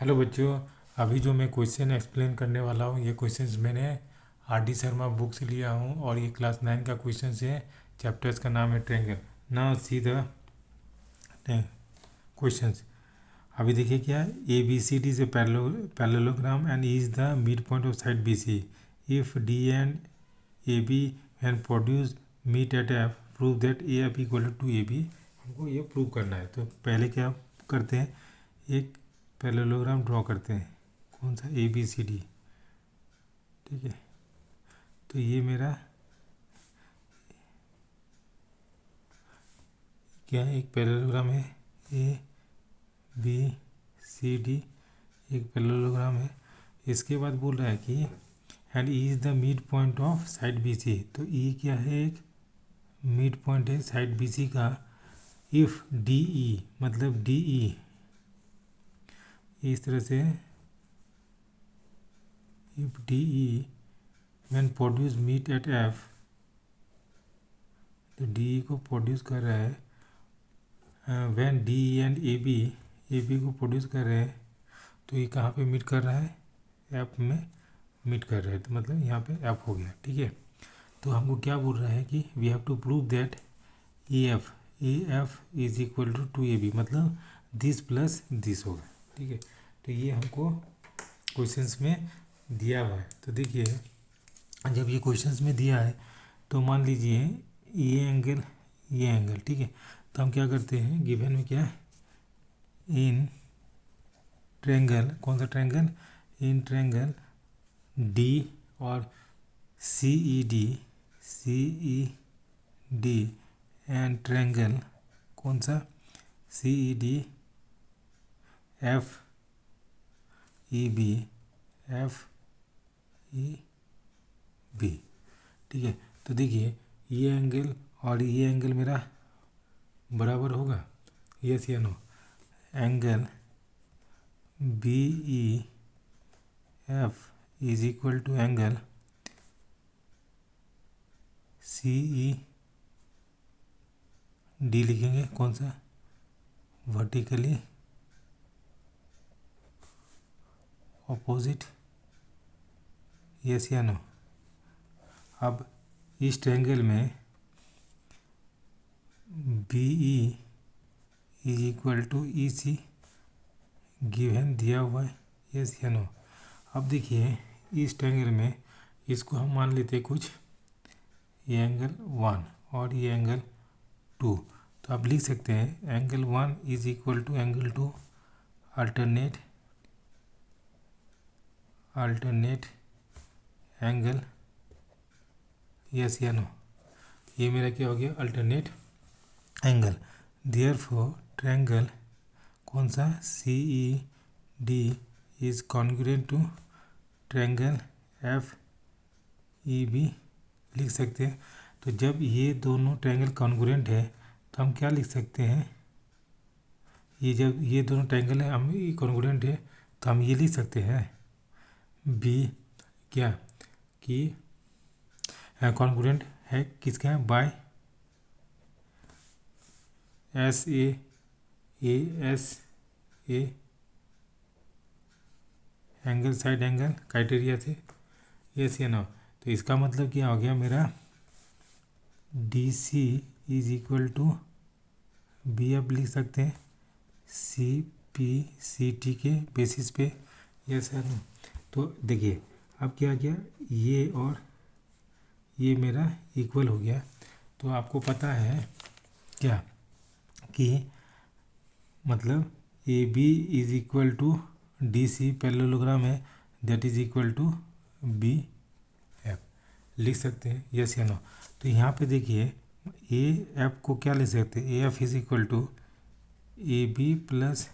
Hello बच्चों, अभी जो मैं क्वेश्चन एक्सप्लेन करने वाला हूँ ये क्वेश्चंस मैंने आर.डी. शर्मा बुक से लिया हूँ और ये क्लास 9 का क्वेश्चन है। चैप्टर्स का नाम है triangle. Now see the questions. अभी देखिए क्या है, A B C D is a parallelogram and is the mid point of side B C. If D and A B when produce meet at F, prove that A F equal to A B. हमको ये prove करना है। तो पहले क्या करते हैं, एक पैरेललोग्राम ड्रॉ करते हैं। कौन सा? A B C D. ठीक है, तो ये मेरा क्या है, एक पैरेललोग्राम है। ए बी सी डी एक पैरेललोग्राम है। इसके बाद बोल रहा है कि and E is the mid point of side B C. तो ई क्या है? एक मिड पॉइंट है साइड बी सी का। इफ डी ई मतलब डी ई इस तरह से, if D E when produce meet at F, तो डी ई को प्रोड्यूस कर रहा है। When D E and A B को प्रोड्यूस कर रहे हैं, तो ये कहाँ पे मीट कर रहा है? एफ में मीट कर रहा है। तो मतलब यहाँ पे एफ हो गया। ठीक है, तो हमको क्या बोल रहा है कि we have to prove that A F is equal to A B, मतलब दिस प्लस दिस होगा। ठीक है, तो ये हमको क्वेश्चंस में दिया हुआ है। तो देखिए, जब ये क्वेश्चंस में दिया है तो मान लीजिए ये एंगल, ठीक है। तो हम क्या करते हैं, गिवन में क्या है, इन ट्रायंगल, कौन सा ट्रायंगल? इन ट्रायंगल डी और C E D and triangle कौन सा? C E D F E B ठीक है। तो देखिए, ये एंगल और ये एंगल मेरा बराबर होगा, यस या no? Angle B E F is equal to angle C E D लिखेंगे। कौन सा? वर्टिकली ऑपोजिट, यस या नो? अब इस ट्रायंगल में B E is equal to E C given दिया हुआ है, यस या नो? अब देखिए, इस ट्रायंगल में इसको हम मान लेते हैं कुछ, ये एंगल 1 और ये एंगल 2। तो आप लिख सकते हैं angle 1 is equal to angle 2 alternate angle, yes या नो? ये मेरा क्या हो गया? Alternate angle. देयरफॉर ट्रायंगल कौन सा? C E D is congruent to triangle F E B, लिख सकते हैं। तो जब ये दोनों ट्रायंगल कॉन्ग्रुएंट है तो हम क्या लिख सकते हैं, ये जब ये दोनों ट्रायंगल है हम ये कॉन्ग्रुएंट है, तो हम ये लिख सकते हैं बी क्या कि कॉन्ग्रुएंट है किसके हैं? By S A angle side angle criteria थे, यस या नो? तो इसका मतलब क्या हो गया मेरा? D C is equal to B F लिख सकते हैं सी पी सी टी के बेसिस पे, यस या नो? तो देखिए, अब क्या किया, ये और ये मेरा इक्वल हो गया। तो आपको पता है क्या कि मतलब A B is equal to D C parallelogram है, that is equal to B F, लिख सकते हैं, यस या नो? तो यहाँ पे देखिए, ए एफ को क्या लिख सकते हैं? A F is equal to A B plus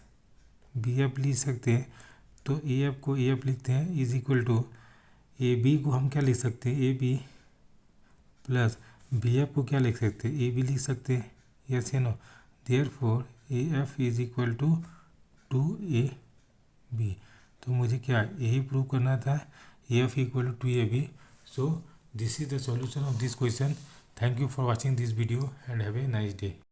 B F लिख सकते हैं। तो ए एफ को ए एफ लिखते हैं is equal to A B को हम क्या लिख सकते हैं? A B plus B F को क्या लिख सकते हैं? ए बी लिख सकते हैं, यस या no? Therefore A F is equal to A B. तो मुझे क्या यही प्रूव करना था, A F equal to A B. So this is the solution of this question. Thank you for watching this video and have a nice day.